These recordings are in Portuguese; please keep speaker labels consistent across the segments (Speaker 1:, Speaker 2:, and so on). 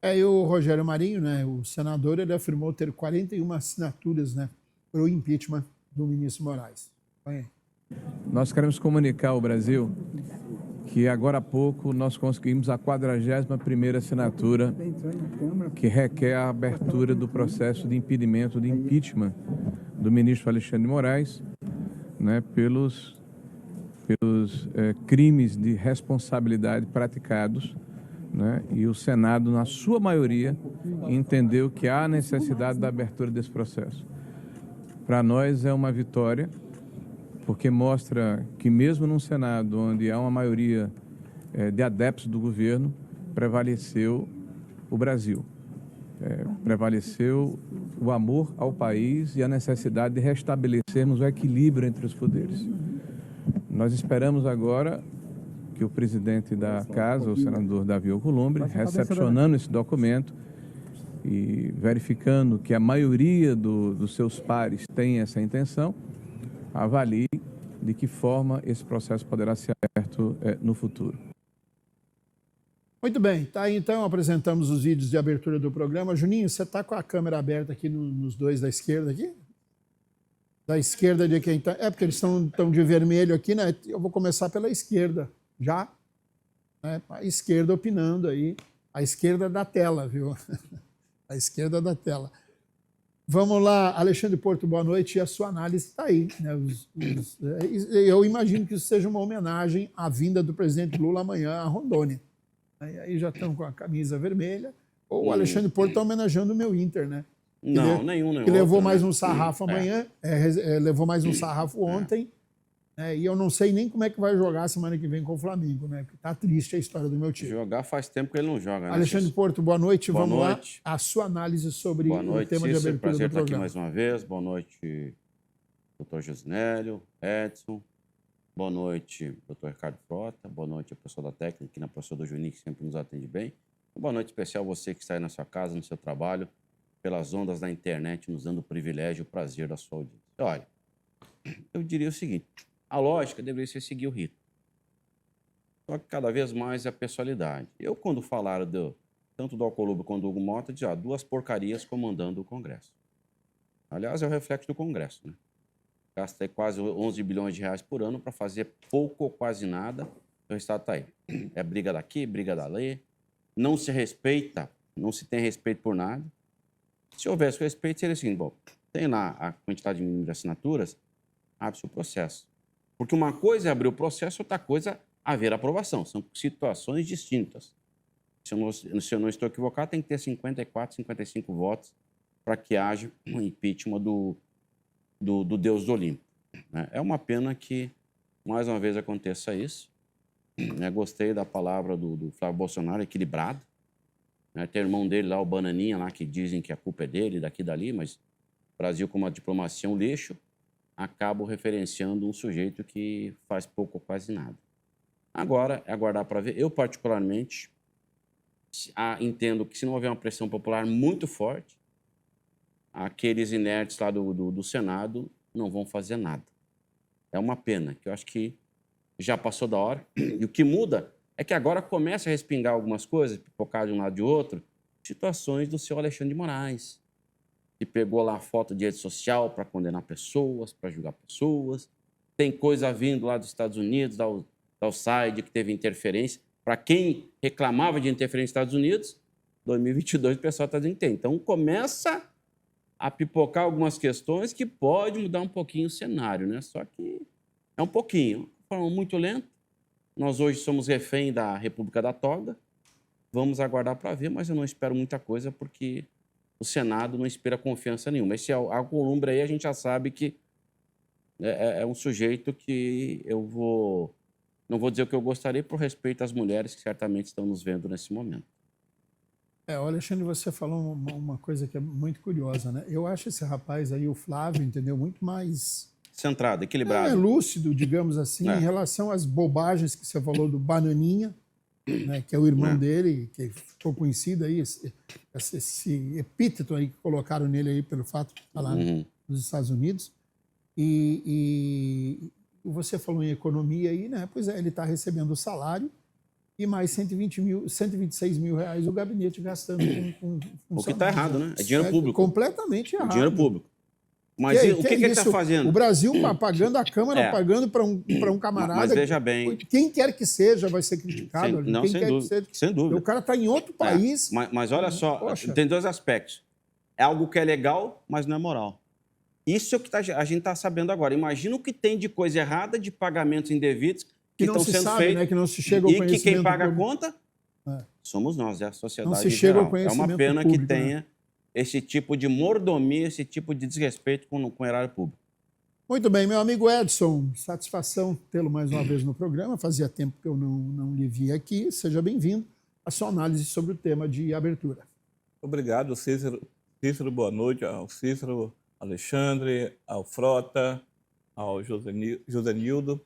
Speaker 1: E o Rogério Marinho, né, o senador, ele afirmou ter 41 assinaturas, né, para o impeachment do ministro Moraes. Põe aí.
Speaker 2: Nós queremos comunicar ao Brasil que agora há pouco nós conseguimos a 41ª assinatura que requer a abertura do processo de impedimento de impeachment do ministro Alexandre de Moraes, né, pelos crimes de responsabilidade praticados, né, e o Senado, na sua maioria, entendeu que há necessidade da abertura desse processo. Para nós é uma vitória, porque mostra que mesmo num Senado onde há uma maioria de adeptos do governo, prevaleceu o Brasil. Prevaleceu o amor ao país e a necessidade de restabelecermos o equilíbrio entre os poderes. Nós esperamos agora que o presidente da Casa, o senador Davi Alcolumbre, recepcionando esse documento e verificando que a maioria dos seus pares tem essa intenção, avalie de que forma esse processo poderá ser aberto no futuro.
Speaker 1: Muito bem, tá aí então, apresentamos os vídeos de abertura do programa. Juninho, você está com a câmera aberta aqui nos dois da esquerda aqui? Da esquerda de quem está... porque eles estão de vermelho aqui, né? Eu vou começar pela esquerda, já. Né? A esquerda opinando aí. A esquerda da tela, viu? A esquerda da tela. Vamos lá, Alexandre Porto, boa noite. E a sua análise está aí. Né? Eu imagino que isso seja uma homenagem à vinda do presidente Lula amanhã a Rondônia. Aí já estão com a camisa vermelha. Ou o Alexandre Porto está homenageando o meu Inter, né?
Speaker 3: Não, nenhum.
Speaker 1: Que levou mais um sarrafo amanhã, levou mais um sarrafo ontem. E eu não sei nem como é que vai jogar semana que vem com o Flamengo, né? Porque tá triste a história do meu time.
Speaker 3: Jogar faz tempo que ele não joga, né?
Speaker 1: Alexandre Porto, boa noite.
Speaker 3: Boa
Speaker 1: Vamos
Speaker 3: noite.
Speaker 1: lá. A sua análise sobre o tema de abertura
Speaker 3: prazer
Speaker 1: do programa.
Speaker 3: estar aqui mais uma vez. Boa noite, doutor Josinélio, Edson. Boa noite, doutor Ricardo Frota. Boa noite ao pessoal da técnica, aqui na professora do Juninho, que sempre nos atende bem. Boa noite especial você que está aí na sua casa, no seu trabalho, pelas ondas da internet, nos dando o privilégio e o prazer da sua audiência. Olha, eu diria o seguinte, a lógica deveria ser seguir o rito. Só que cada vez mais é a pessoalidade. Eu, quando falaram tanto do Alcolumbre quanto do Hugo Mota, dizia, duas porcarias comandando o Congresso. Aliás, é o reflexo do Congresso, né? Gasta quase 11 bilhões de reais por ano para fazer pouco ou quase nada. O resultado está aí. É briga daqui, briga dali. Não se respeita, não se tem respeito por nada. Se houvesse respeito, seria o seguinte, bom, tem lá a quantidade mínima de assinaturas, abre-se o processo. Porque uma coisa é abrir o processo, outra coisa é haver aprovação. São situações distintas. Se eu não estou equivocado, tem que ter 54, 55 votos para que haja um impeachment do Deus do Olimpo. É uma pena que, mais uma vez, aconteça isso. Gostei da palavra do Flávio Bolsonaro, equilibrado. Tem o irmão dele lá, o Bananinha, lá, que dizem que a culpa é dele, daqui e dali, mas o Brasil, com uma diplomacia, um lixo, acaba referenciando um sujeito que faz pouco ou quase nada. Agora, é aguardar para ver. Eu, particularmente, entendo que se não houver uma pressão popular muito forte, aqueles inertes lá do Senado não vão fazer nada. É uma pena, que eu acho que já passou da hora. E o que muda é que agora começa a respingar algumas coisas, pipocar de um lado e de outro, situações do seu Alexandre de Moraes, que pegou lá a foto de rede social para condenar pessoas, para julgar pessoas. Tem coisa vindo lá dos Estados Unidos, da USAID, que teve interferência. Para quem reclamava de interferência nos Estados Unidos, 2022 o pessoal está dizendo que tem. Então começa a pipocar algumas questões que pode mudar um pouquinho o cenário, né? Só que é um pouquinho, de forma muito lenta. Nós hoje somos refém da República da Toga. Vamos aguardar para ver, mas eu não espero muita coisa porque o Senado não inspira confiança nenhuma. Esse Alcolumbre aí a gente já sabe que é um sujeito que não vou dizer o que eu gostaria por respeito às mulheres que certamente estão nos vendo nesse momento.
Speaker 1: Alexandre, você falou uma coisa que é muito curiosa, né? Eu acho esse rapaz aí, o Flávio, entendeu? Muito mais...
Speaker 3: centrado, equilibrado.
Speaker 1: Lúcido, digamos assim, em relação às bobagens que você falou do Bananinha, né, que é o irmão dele, que ficou conhecido aí, esse epíteto aí que colocaram nele aí pelo fato de estar lá nos Estados Unidos. E você falou em economia aí, né? Pois é, ele está recebendo o salário e mais 126 mil reais o gabinete gastando com
Speaker 3: O que está errado, né? É dinheiro público.
Speaker 1: Completamente errado.
Speaker 3: Dinheiro público. Mas o que ele está fazendo?
Speaker 1: O Brasil pagando a Câmara, pagando para um camarada.
Speaker 3: Mas veja bem.
Speaker 1: Quem quer que seja vai ser criticado.
Speaker 3: Sem dúvida.
Speaker 1: O cara está em outro país.
Speaker 3: Mas olha só,
Speaker 1: Poxa.
Speaker 3: Tem dois aspectos. É algo que é legal, mas não é moral. Isso é o que a gente está sabendo agora. Imagina o que tem de coisa errada, de pagamentos indevidos que estão sendo feitos.
Speaker 1: Né? Que não se chega ao
Speaker 3: e que quem paga a conta somos nós, é a sociedade
Speaker 1: não se chega ao
Speaker 3: geral. É uma pena
Speaker 1: público,
Speaker 3: que tenha esse tipo de mordomia, esse tipo de desrespeito com o erário público.
Speaker 1: Muito bem, meu amigo Edson, satisfação tê-lo mais uma vez no programa. Fazia tempo que eu não lhe via aqui. Seja bem-vindo à sua análise sobre o tema de abertura.
Speaker 4: Obrigado, Cícero. Cícero, boa noite ao Cícero, Alexandre, ao Frota, ao Josenildo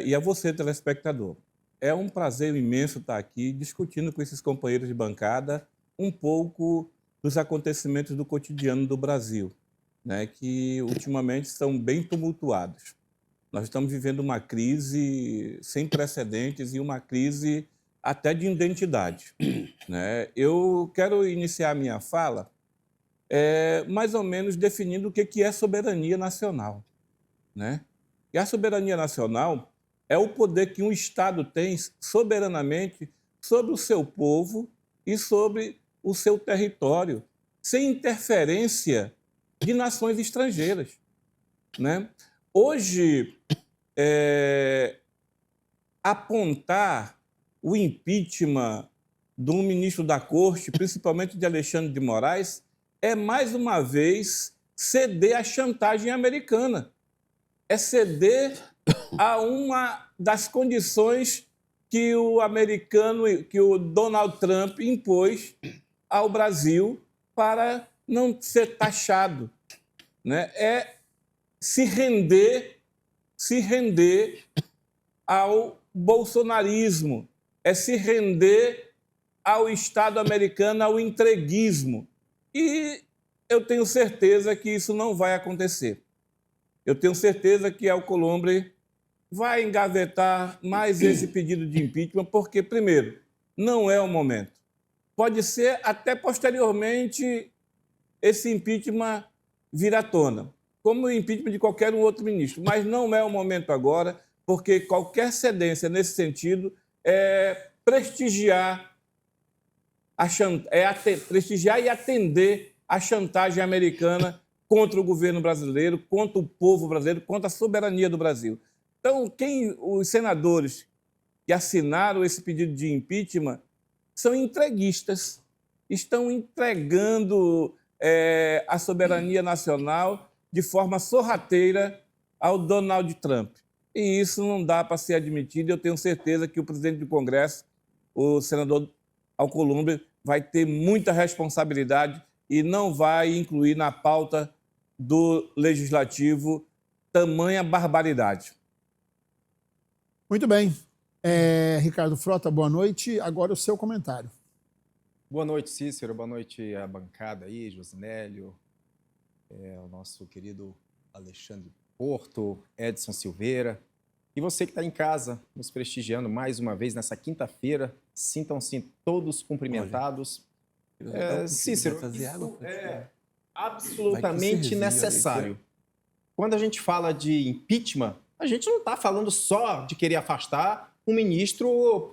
Speaker 4: e a você, telespectador. É um prazer imenso estar aqui discutindo com esses companheiros de bancada um pouco dos acontecimentos do cotidiano do Brasil, né, que ultimamente estão bem tumultuados. Nós estamos vivendo uma crise sem precedentes e uma crise até de identidade, né? Eu quero iniciar minha fala mais ou menos definindo o que é soberania nacional, né? E a soberania nacional é o poder que um Estado tem soberanamente sobre o seu povo e sobre o seu território, sem interferência de nações estrangeiras, né? Hoje, apontar o impeachment do ministro da Corte, principalmente de Alexandre de Moraes, é mais uma vez ceder à chantagem americana, é ceder a uma das condições que o Donald Trump impôs ao Brasil para não ser taxado, né? É se render ao bolsonarismo, é se render ao Estado americano, ao entreguismo. E eu tenho certeza que isso não vai acontecer. Eu tenho certeza que Alcolumbre vai engavetar mais esse pedido de impeachment, porque, primeiro, não é o momento. Pode ser até posteriormente esse impeachment vir à tona, como o impeachment de qualquer um outro ministro, mas não é o momento agora, porque qualquer cedência nesse sentido é prestigiar prestigiar e atender à chantagem americana contra o governo brasileiro, contra o povo brasileiro, contra a soberania do Brasil. Então, os senadores que assinaram esse pedido de impeachment são entreguistas, estão entregando a soberania nacional de forma sorrateira ao Donald Trump. E isso não dá para ser admitido. Eu tenho certeza que o presidente do Congresso, o senador Alcolumbre, vai ter muita responsabilidade e não vai incluir na pauta do Legislativo tamanha barbaridade.
Speaker 1: Muito bem. Ricardo Frota, boa noite. Agora o seu comentário.
Speaker 5: Boa noite, Cícero. Boa noite à bancada aí, Josinélio, o nosso querido Alexandre Porto, Edson Silveira. E você que está em casa, nos prestigiando mais uma vez nessa quinta-feira, sintam-se todos cumprimentados. Cícero, isso é absolutamente necessário. Quando a gente fala de impeachment, a gente não está falando só de querer afastar um ministro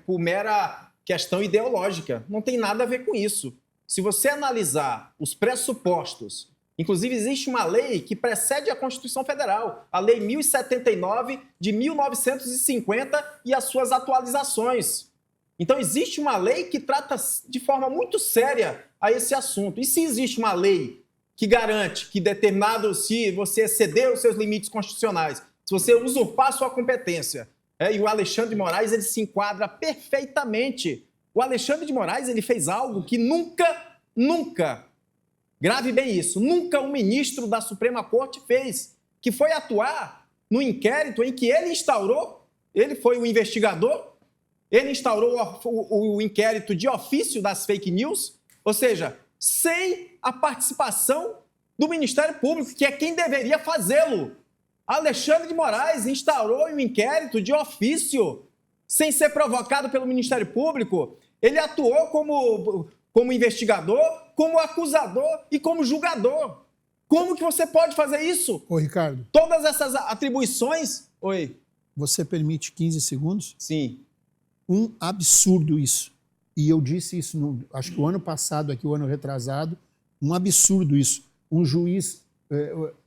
Speaker 5: por mera questão ideológica. Não tem nada a ver com isso. Se você analisar os pressupostos, inclusive existe uma lei que precede a Constituição Federal, a Lei 1079 de 1950 e as suas atualizações. Então existe uma lei que trata de forma muito séria a esse assunto. E se existe uma lei que garante que se você exceder os seus limites constitucionais, se você usurpar sua competência, e o Alexandre de Moraes ele se enquadra perfeitamente. O Alexandre de Moraes ele fez algo que nunca, grave bem isso, nunca um ministro da Suprema Corte fez, que foi atuar no inquérito em que ele instaurou, ele foi o investigador, ele instaurou o inquérito de ofício das fake news, ou seja, sem a participação do Ministério Público, que é quem deveria fazê-lo. Alexandre de Moraes instaurou um inquérito de ofício sem ser provocado pelo Ministério Público. Ele atuou como investigador, como acusador e como julgador. Como que você pode fazer isso?
Speaker 1: Ô, Ricardo,
Speaker 5: Todas essas atribuições... Oi.
Speaker 1: você permite 15 segundos?
Speaker 5: Sim.
Speaker 1: Um absurdo isso. E eu disse isso, acho que o ano passado, aqui o ano retrasado, um absurdo isso. Um juiz,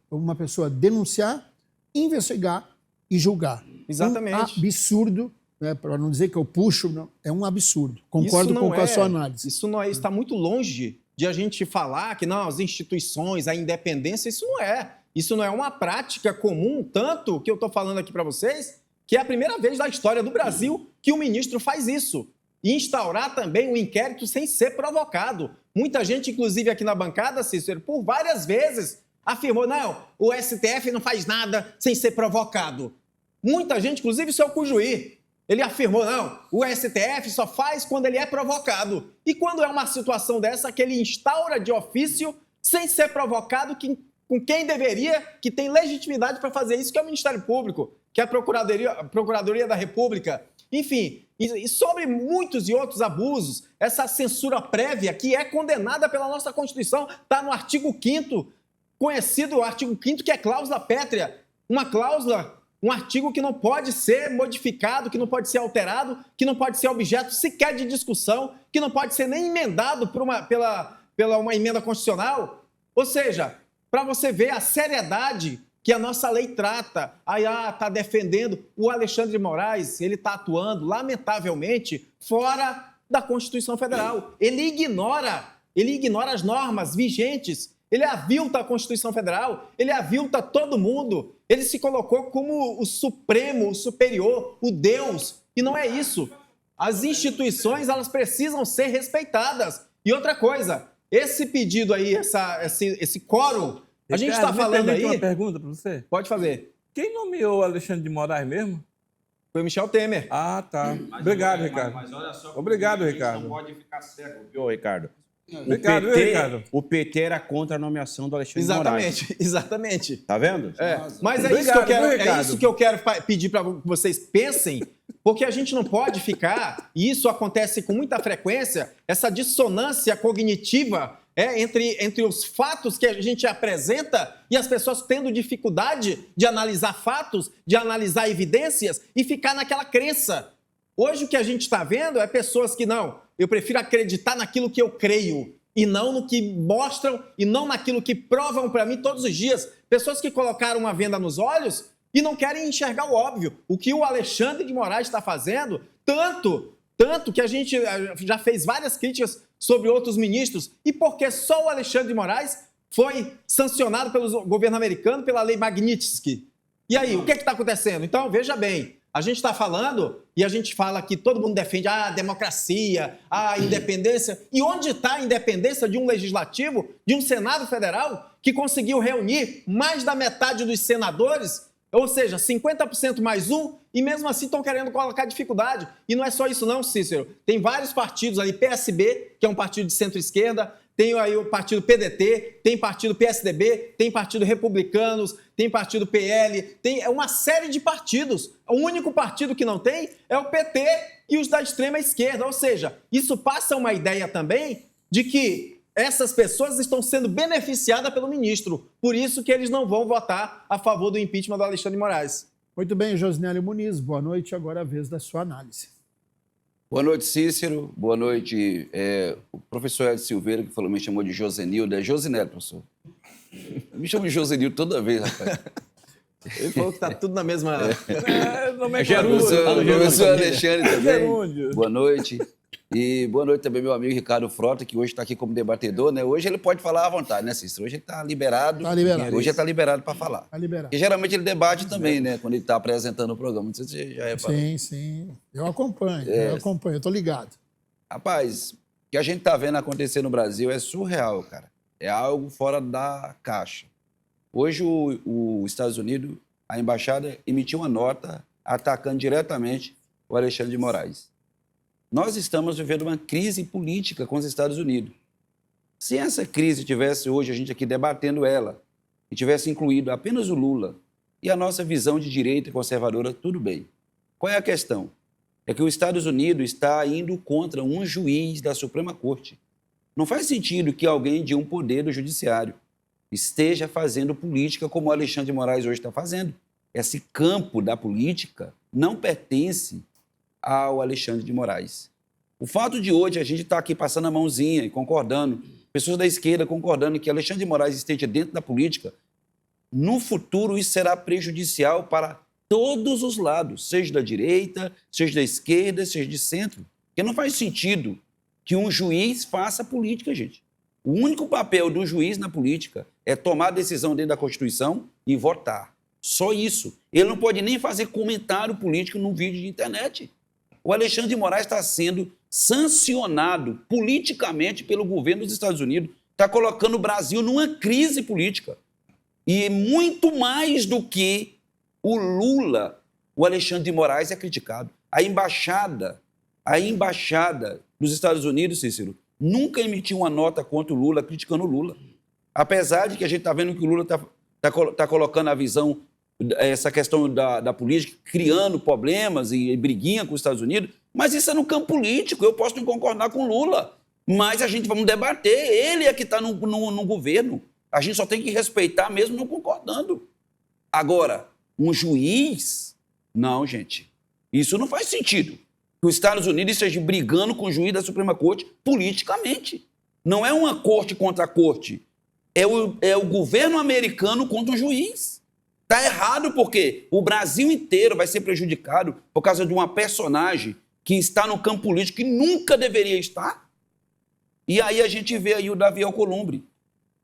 Speaker 1: uma pessoa denunciar, investigar e julgar.
Speaker 5: Exatamente.
Speaker 1: Um absurdo, né, para não dizer que eu puxo, não, é um absurdo. Concordo com a sua análise.
Speaker 5: Isso não é, está muito longe de a gente falar que não, as instituições, a independência, isso não é. Isso não é uma prática comum, tanto que eu estou falando aqui para vocês, que é a primeira vez na história do Brasil que o ministro faz isso. E instaurar também o inquérito sem ser provocado. Muita gente, inclusive aqui na bancada, Cícero, por várias vezes afirmou, não, o STF não faz nada sem ser provocado. Muita gente, inclusive o seu Cujuí, ele afirmou, não, o STF só faz quando ele é provocado. E quando é uma situação dessa que ele instaura de ofício, sem ser provocado, com quem deveria, que tem legitimidade para fazer isso, que é o Ministério Público, que é a Procuradoria da República. Enfim, e sobre muitos e outros abusos, essa censura prévia, que é condenada pela nossa Constituição, está no artigo 5º, conhecido o artigo 5º, que é cláusula pétrea, uma cláusula, um artigo que não pode ser modificado, que não pode ser alterado, que não pode ser objeto sequer de discussão, que não pode ser nem emendado pela uma emenda constitucional. Ou seja, para você ver a seriedade que a nossa lei trata. Aí, está defendendo o Alexandre de Moraes, ele está atuando, lamentavelmente, fora da Constituição Federal. Ele ignora as normas vigentes, ele avilta a Constituição Federal, ele avilta todo mundo, ele se colocou como o supremo, o superior, o Deus, e não é isso. As instituições, elas precisam ser respeitadas. E outra coisa, esse pedido aí, esse quórum, a gente está falando aí...
Speaker 4: uma pergunta para você.
Speaker 5: Pode fazer.
Speaker 4: Quem nomeou o Alexandre de Moraes mesmo?
Speaker 5: Foi o Michel Temer.
Speaker 4: Ah, tá. Obrigado, Ricardo.
Speaker 3: Mas olha só,
Speaker 4: Obrigado,
Speaker 3: a gente
Speaker 4: Ricardo.
Speaker 3: não pode ficar cego, viu, Ricardo?
Speaker 4: Obrigado, viu, Ricardo?
Speaker 3: O PT era contra a nomeação do Alexandre de Moraes.
Speaker 5: Exatamente.
Speaker 3: Tá vendo?
Speaker 5: Mas
Speaker 4: Obrigado, viu, Ricardo?
Speaker 5: é isso que eu quero pedir para que vocês pensem, porque a gente não pode ficar, e isso acontece com muita frequência, essa dissonância cognitiva entre os fatos que a gente apresenta e as pessoas tendo dificuldade de analisar fatos, de analisar evidências e ficar naquela crença. Hoje o que a gente está vendo é pessoas que eu prefiro acreditar naquilo que eu creio e não no que mostram e não naquilo que provam para mim todos os dias. Pessoas que colocaram uma venda nos olhos e não querem enxergar o óbvio. O que o Alexandre de Moraes está fazendo, tanto que a gente já fez várias críticas sobre outros ministros, e porque só o Alexandre de Moraes foi sancionado pelo governo americano pela lei Magnitsky. E aí, o que está acontecendo? Então, veja bem, a gente está falando, e a gente fala que todo mundo defende a democracia, a independência, e onde está a independência de um legislativo, de um Senado Federal, que conseguiu reunir mais da metade dos senadores, ou seja, 50% mais um, e mesmo assim estão querendo colocar dificuldade. E não é só isso não, Cícero. Tem vários partidos ali, PSB, que é um partido de centro-esquerda, tem aí o partido PDT, tem partido PSDB, tem partido Republicanos, tem partido PL, tem uma série de partidos. O único partido que não tem é o PT e os da extrema esquerda. Ou seja, isso passa uma ideia também de que essas pessoas estão sendo beneficiadas pelo ministro. Por isso que eles não vão votar a favor do impeachment do Alexandre de Moraes.
Speaker 1: Muito bem, Josinélio Muniz, boa noite. Agora é a vez da sua análise.
Speaker 6: Boa noite, Cícero. Boa noite, o professor Edson Silveira, que me chamou de Josenildo. É Josinélio, professor. Me chama de Josenildo toda vez, rapaz.
Speaker 5: Ele falou que está tudo na mesma...
Speaker 6: Professor Alexandre também.
Speaker 4: Gerúndio.
Speaker 6: Boa noite. E boa noite também, meu amigo Ricardo Frota, que hoje está aqui como debatedor, né? Hoje ele pode falar à vontade, né, Cícero? Hoje ele está liberado.
Speaker 1: Tá liberado.
Speaker 6: Hoje ele está liberado para falar.
Speaker 1: Está liberado.
Speaker 6: Porque geralmente ele debate também, né? Quando ele está apresentando o programa. Não sei se você já reparou.
Speaker 1: Sim. Eu acompanho, eu estou ligado.
Speaker 6: Rapaz, o que a gente está vendo acontecer no Brasil é surreal, cara. É algo fora da caixa. Hoje, os Estados Unidos, a embaixada emitiu uma nota atacando diretamente o Alexandre de Moraes. Nós estamos vivendo uma crise política com os Estados Unidos. Se essa crise tivesse hoje, a gente aqui debatendo ela, e tivesse incluído apenas o Lula e a nossa visão de direita e conservadora, tudo bem. Qual é a questão? é que os Estados Unidos está indo contra um juiz da Suprema Corte. Não faz sentido que alguém de um poder do judiciário esteja fazendo política como o Alexandre de Moraes hoje está fazendo. Esse campo da política não pertence ao Alexandre de Moraes. O fato de hoje a gente estar aqui passando a mãozinha e concordando, pessoas da esquerda concordando que Alexandre de Moraes esteja dentro da política, no futuro isso será prejudicial para todos os lados, seja da direita, seja da esquerda, seja de centro. Porque não faz sentido que um juiz faça política, gente. O único papel do juiz na política é tomar a decisão dentro da Constituição e votar. Só isso. Ele não pode nem fazer comentário político num vídeo de internet. O Alexandre de Moraes está sendo sancionado politicamente pelo governo dos Estados Unidos, está colocando o Brasil numa crise política. E muito mais do que o Lula, o Alexandre de Moraes é criticado. A embaixada dos Estados Unidos, Cícero, nunca emitiu uma nota contra o Lula, criticando o Lula. Apesar de que a gente está vendo que o Lula está colocando a visão, essa questão da política, criando problemas e briguinha com os Estados Unidos, mas isso é no campo político, eu posso não concordar com o Lula, mas a gente vamos debater, ele é que está no governo, a gente só tem que respeitar mesmo não concordando. Agora, um juiz, não, gente, isso não faz sentido. Que os Estados Unidos estejam brigando com o juiz da Suprema Corte politicamente. Não é uma corte contra a corte, é o governo americano contra o juiz. Está errado porque o Brasil inteiro vai ser prejudicado por causa de uma personagem que está no campo político que nunca deveria estar. E aí a gente vê aí o Davi Alcolumbre,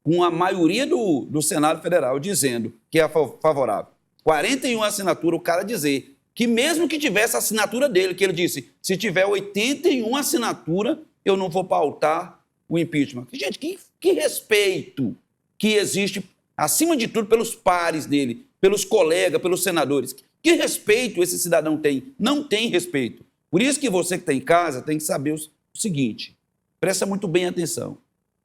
Speaker 6: com a maioria do Senado Federal dizendo que é favorável. 41 assinaturas, o cara dizer que mesmo que tivesse a assinatura dele, que ele disse, se tiver 81 assinaturas, eu não vou pautar o impeachment. Gente, que respeito que existe, acima de tudo, pelos pares dele, pelos colegas, pelos senadores. Que respeito esse cidadão tem? Não tem respeito. Por isso que você que está em casa tem que saber o seguinte, presta muito bem atenção.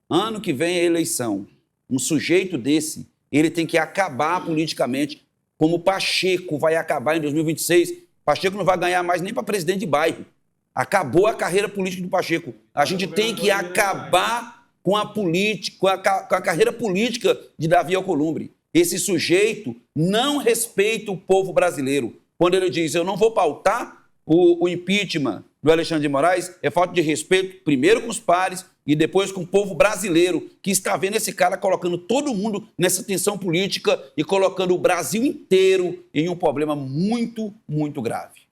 Speaker 6: Ano que vem é eleição. Um sujeito desse, ele tem que acabar politicamente, como o Pacheco vai acabar em 2026. Pacheco não vai ganhar mais nem para presidente de bairro. Acabou a carreira política do Pacheco. A gente tem que acabar com a política, com a carreira política de Davi Alcolumbre. Esse sujeito não respeita o povo brasileiro. Quando ele diz, eu não vou pautar o impeachment do Alexandre de Moraes, é falta de respeito, primeiro com os pares e depois com o povo brasileiro, que está vendo esse cara colocando todo mundo nessa tensão política e colocando o Brasil inteiro em um problema muito, muito grave.